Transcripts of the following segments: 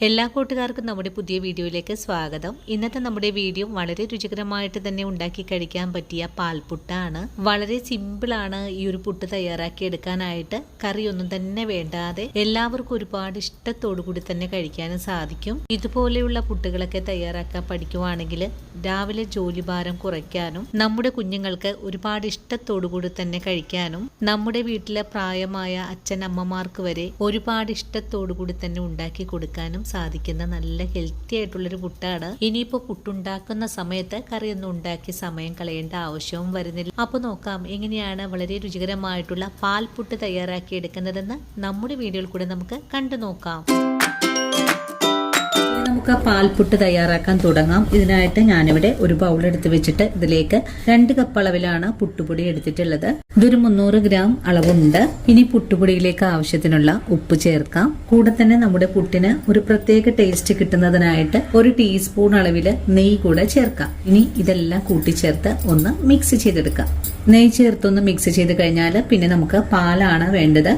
എല്ലാ കൂട്ടുകാർക്കും നമ്മുടെ പുതിയ വീഡിയോയിലേക്ക് സ്വാഗതം. ഇന്നത്തെ നമ്മുടെ വീഡിയോ വളരെ രുചികരമായിട്ട് തന്നെ ഉണ്ടാക്കി കഴിക്കാൻ പറ്റിയ പാൽപുട്ടാണ്. വളരെ സിമ്പിളാണ് ഈ ഒരു പുട്ട് തയ്യാറാക്കി എടുക്കാനായിട്ട്. കറിയൊന്നും തന്നെ വേണ്ടാതെ എല്ലാവർക്കും ഒരുപാട് ഇഷ്ടത്തോടു കൂടി തന്നെ കഴിക്കാനും സാധിക്കും. ഇതുപോലെയുള്ള പുട്ടുകളൊക്കെ തയ്യാറാക്കാൻ പഠിക്കുവാണെങ്കിൽ രാവിലെ ജോലിഭാരം കുറയ്ക്കാനും നമ്മുടെ കുഞ്ഞുങ്ങൾക്ക് ഒരുപാട് ഇഷ്ടത്തോടു കൂടി തന്നെ കഴിക്കാനും നമ്മുടെ വീട്ടിലെ പ്രായമായ അച്ഛനമ്മമാർക്ക് വരെ ഒരുപാട് ഇഷ്ടത്തോടു കൂടി തന്നെ ഉണ്ടാക്കി കൊടുക്കാനും സാധിക്കുന്ന നല്ല ഹെൽത്തി ആയിട്ടുള്ളൊരു പുട്ടാണ്. ഇനിയിപ്പോ പുട്ടുണ്ടാക്കുന്ന സമയത്ത് കറിയൊന്നും ഉണ്ടാക്കി സമയം കളയേണ്ട ആവശ്യവും വരുന്നില്ല. അപ്പൊ നോക്കാം എങ്ങനെയാണ് വളരെ രുചികരമായിട്ടുള്ള പാൽപുട്ട് തയ്യാറാക്കി എടുക്കുന്നതെന്ന് നമ്മുടെ വീഡിയോയിൽ കൂടെ നമുക്ക് കണ്ടു നോക്കാം. നമുക്ക് പാൽപുട്ട് തയ്യാറാക്കാൻ തുടങ്ങാം. ഇതിനായിട്ട് ഞാനിവിടെ ഒരു ബൗൾ എടുത്ത് വെച്ചിട്ട് ഇതിലേക്ക് 2 കപ്പ് അളവിലാണ് പുട്ടുപൊടി എടുത്തിട്ടുള്ളത്. ഇതൊരു 300 ഗ്രാം അളവുണ്ട്. ഇനി പുട്ടുപൊടിയിലേക്ക് ആവശ്യത്തിനുള്ള ഉപ്പ് ചേർക്കാം. കൂടെ തന്നെ നമ്മുടെ പുട്ടിന് ഒരു പ്രത്യേക ടേസ്റ്റ് കിട്ടുന്നതിനായിട്ട് 1 ടീസ്പൂൺ അളവില് നെയ്യ് കൂടെ ചേർക്കാം. ഇനി ഇതെല്ലാം കൂട്ടിച്ചേർത്ത് ഒന്ന് മിക്സ് ചെയ്തെടുക്കാം. നെയ്യ് ചേർത്തൊന്ന് മിക്സ് ചെയ്ത് കഴിഞ്ഞാൽ പിന്നെ നമുക്ക് പാലാണ് വേണ്ടത്.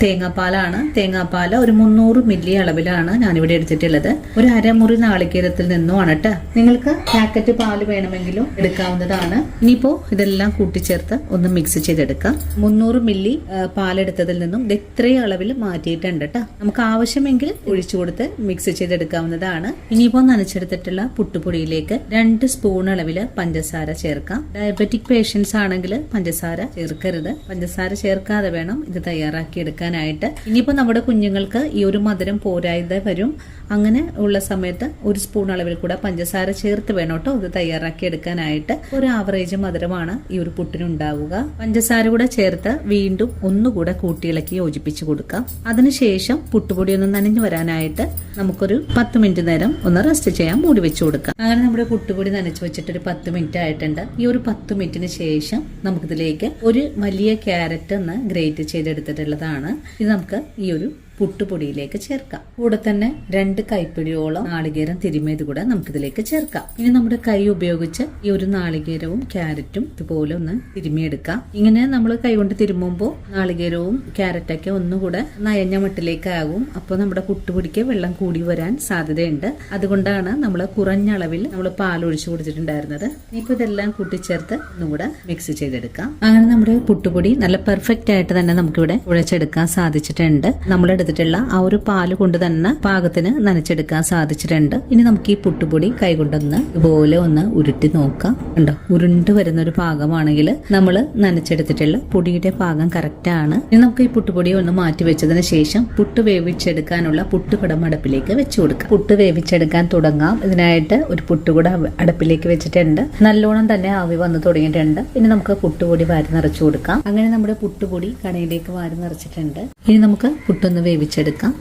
തേങ്ങാപ്പാലാണ്. തേങ്ങാപ്പാൽ ഒരു 300 മില്ലി അളവിലാണ് ഞാനിവിടെ എടുത്തിട്ടുള്ളത്. ഒരു അരമുറി നാളികേരത്തിൽ നിന്നുമാണ് കേട്ടോ. നിങ്ങൾക്ക് പാക്കറ്റ് പാല് വേണമെങ്കിലും എടുക്കാവുന്നതാണ്. ഇനിയിപ്പോ ഇതെല്ലാം കൂട്ടിച്ചേർത്ത് ഒന്ന് മിക്സ് ചെയ്തെടുക്കാം. 300 മില്ലി പാലെടുത്തതിൽ നിന്നും ഇത്രയും അളവിൽ മാറ്റിയിട്ടുണ്ട് കേട്ടോ. നമുക്ക് ആവശ്യമെങ്കിൽ ഒഴിച്ചു കൊടുത്ത് മിക്സ് ചെയ്തെടുക്കാവുന്നതാണ്. ഇനിയിപ്പോ നനച്ചെടുത്തിട്ടുള്ള പുട്ടുപൊടിയിലേക്ക് 2 സ്പൂൺ അളവില് പഞ്ചസാര ചേർക്കാം. ഡയബറ്റിക് പേഷ്യൻസ് ആണെങ്കിൽ പഞ്ചസാര ചേർക്കരുത്. പഞ്ചസാര ചേർക്കാതെ വേണം ഇത് തയ്യാറാക്കി എടുക്കാനായിട്ട്. ഇനിയിപ്പോ നമ്മുടെ കുഞ്ഞുങ്ങൾക്ക് ഈ ഒരു മധുരം പോരാതെ വരും. അങ്ങനെ ഉള്ള സമയത്ത് 1 സ്പൂൺ അളവിൽ കൂടെ പഞ്ചസാര ചേർത്ത് വേണം കേട്ടോ ഇത് തയ്യാറാക്കി എടുക്കാനായിട്ട്. ഒരു ആവറേജ് മധുരമാണ് ഈ ഒരു പുട്ടിന് ഉണ്ടാവുക. പഞ്ചസാര കൂടെ ചേർത്ത് വീണ്ടും ഒന്നുകൂടെ കൂട്ടിയിളക്കി യോജിപ്പിച്ച് കൊടുക്കാം. അതിനുശേഷം പുട്ടുപൊടി ഒന്ന് നനഞ്ഞു വരാനായിട്ട് നമുക്കൊരു 10 മിനിറ്റ് നേരം ഒന്ന് റെസ്റ്റ് ചെയ്യാൻ മൂടി വെച്ച് കൊടുക്കാം. അങ്ങനെ നമ്മുടെ പുട്ടുപൊടി നനച്ചു വെച്ചിട്ട് ഒരു 10 മിനിറ്റ് ആയിട്ടുണ്ട്. ഈ ഒരു 10 മിനിറ്റിന് ശേഷം നമുക്കിതിലേക്ക് ഒരു വലിയ ക്യാരറ്റ് ഒന്ന് ഗ്രേറ്റ് ചെയ്തെടുത്തിട്ടുള്ളതാണ്. ഇത് നമുക്ക് ഈ ഒരു പുട്ടുപൊടിയിലേക്ക് ചേർക്കാം. കൂടെ തന്നെ 2 കൈപ്പിടിയോളം നാളികേരം തിരുമിയത് കൂടെ നമുക്കിതിലേക്ക് ചേർക്കാം. ഇനി നമ്മുടെ കൈ ഉപയോഗിച്ച് ഈ ഒരു നാളികേരവും ക്യാരറ്റും ഇതുപോലെ ഒന്ന് തിരുമിയെടുക്കാം. ഇങ്ങനെ നമ്മൾ കൈ കൊണ്ട് തിരുമുമ്പോൾ നാളികേരവും ക്യാരറ്റൊക്കെ ഒന്നുകൂടെ നയഞ്ഞ മട്ടിലേക്കാകും. അപ്പോൾ നമ്മുടെ പുട്ടുപൊടിക്ക് വെള്ളം കൂടി വരാൻ സാധ്യതയുണ്ട്. അതുകൊണ്ടാണ് നമ്മൾ കുറഞ്ഞ അളവിൽ നമ്മൾ പാൽ ഒഴിച്ചു കൊടുത്തിട്ടുണ്ടായിരുന്നത്. ഇനിയിപ്പോൾ ഇതെല്ലാം കൂട്ടിച്ചേർത്ത് ഒന്നുകൂടെ മിക്സ് ചെയ്തെടുക്കാം. അങ്ങനെ നമ്മുടെ പുട്ടുപൊടി നല്ല പെർഫെക്റ്റ് ആയിട്ട് തന്നെ നമുക്കിവിടെ കുഴച്ചെടുക്കാൻ സാധിച്ചിട്ടുണ്ട്. നമ്മൾ ആ ഒരു പാല് കൊണ്ട് തന്നെ പാകത്തിന് നനച്ചെടുക്കാൻ സാധിച്ചിട്ടുണ്ട്. ഇനി നമുക്ക് ഈ പുട്ടുപൊടി കൈകൊണ്ടൊന്ന് ഇതുപോലെ ഒന്ന് ഉരുട്ടി നോക്കാം. കണ്ടോ, ഉരുണ്ട് വരുന്ന ഒരു പാകമാണെങ്കിൽ നമ്മൾ നനച്ചെടുത്തിട്ടുള്ള പൊടിയുടെ പാകം കറക്റ്റ് ആണ്. ഇനി നമുക്ക് ഈ പുട്ടുപൊടി ഒന്ന് മാറ്റി വെച്ചതിന് ശേഷം പുട്ട് വേവിച്ചെടുക്കാനുള്ള പുട്ടുകുടം അടുപ്പിലേക്ക് വെച്ചു കൊടുക്കാം. പുട്ട് വേവിച്ചെടുക്കാൻ തുടങ്ങാം. ഇതിനായിട്ട് ഒരു പുട്ടുകുട അടുപ്പിലേക്ക് വെച്ചിട്ടുണ്ട്. നല്ലോണം തന്നെ ആവി വന്ന് തുടങ്ങിയിട്ടുണ്ട്. ഇനി നമുക്ക് പുട്ടുപൊടി വാരി നിറച്ചു കൊടുക്കാം. അങ്ങനെ നമ്മുടെ പുട്ടുപൊടി കടയിലേക്ക് വാരി നിറച്ചിട്ടുണ്ട്. ഇനി നമുക്ക് പുട്ടൊന്ന് വേവിച്ചെടുക്കാം.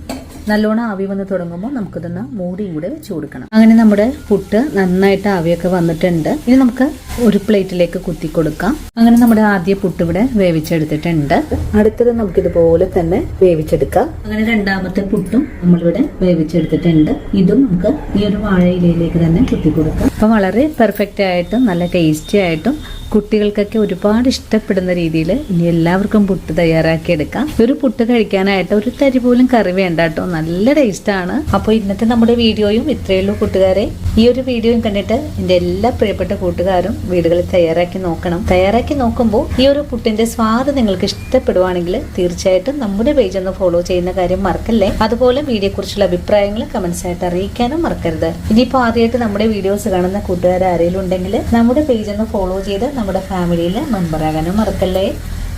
നല്ലോണം ആവി വന്ന് തുടങ്ങുമ്പോൾ നമുക്കിതൊന്ന് മൂടിയും കൂടെ വെച്ച് കൊടുക്കണം. അങ്ങനെ നമ്മുടെ പുട്ട് നന്നായിട്ട് ആവിയൊക്കെ വന്നിട്ടുണ്ട്. ഇനി നമുക്ക് ഒരു പ്ലേറ്റിലേക്ക് കുത്തി കൊടുക്കാം. അങ്ങനെ നമ്മുടെ ആദ്യ പുട്ട് ഇവിടെ വേവിച്ചെടുത്തിട്ടുണ്ട്. അടുത്തത് നമുക്കിതുപോലെ തന്നെ വേവിച്ചെടുക്കാം. അങ്ങനെ രണ്ടാമത്തെ പുട്ടും നമ്മളിവിടെ വേവിച്ചെടുത്തിട്ടുണ്ട്. ഇതും നമുക്ക് ഈ ഒരു വാഴയിലയിലേക്ക് തന്നെ കുത്തി കൊടുക്കാം. അപ്പൊ വളരെ പെർഫെക്റ്റ് ആയിട്ടും നല്ല ടേസ്റ്റി ആയിട്ടും കുട്ടികൾക്കൊക്കെ ഒരുപാട് ഇഷ്ടപ്പെടുന്ന രീതിയിൽ ഇനി എല്ലാവർക്കും പുട്ട് തയ്യാറാക്കി എടുക്കാം. ഒരു പുട്ട് കഴിക്കാനായിട്ട് ഒരു തരി പോലും കറി വേണ്ട കേട്ടോ. നല്ല ടേസ്റ്റ് ആണ്. അപ്പോൾ ഇന്നത്തെ നമ്മുടെ വീഡിയോയും ഇത്രയുള്ളൂ കൂട്ടുകാരെ. ഈ ഒരു വീഡിയോയും കണ്ടിട്ട് എന്റെ എല്ലാ പ്രിയപ്പെട്ട കൂട്ടുകാരും വീടുകളിൽ തയ്യാറാക്കി നോക്കണം. തയ്യാറാക്കി നോക്കുമ്പോൾ ഈ ഒരു പുട്ടിന്റെ സ്വാദ് നിങ്ങൾക്ക് ഇഷ്ടപ്പെടുവാണെങ്കിൽ തീർച്ചയായിട്ടും നമ്മുടെ പേജ് ഒന്ന് ഫോളോ ചെയ്യുന്ന കാര്യം മറക്കല്ലേ. അതുപോലെ വീഡിയോ കുറിച്ചുള്ള അഭിപ്രായങ്ങൾ കമന്റ്സ് ആയിട്ട് അറിയിക്കാനും മറക്കരുത്. ഇനിയിപ്പോൾ ആദ്യമായിട്ട് നമ്മുടെ വീഡിയോസ് കാണുന്ന കൂട്ടുകാർ ആരെങ്കിലും ഉണ്ടെങ്കിൽ നമ്മുടെ പേജ് ഒന്ന് ഫോളോ ചെയ്ത് നമ്മുടെ ഫാമിലിയിൽ മെമ്പറാകാനും മറക്കല്ലേ.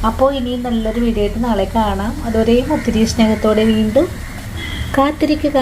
അപ്പോൾ ഇനിയും നല്ലൊരു വീഡിയോ ആയിട്ട് നാളെ കാണാം. അതുവരെയും ഒത്തിരി സ്നേഹത്തോടെ വീണ്ടും കാത്തിരിക്കുക.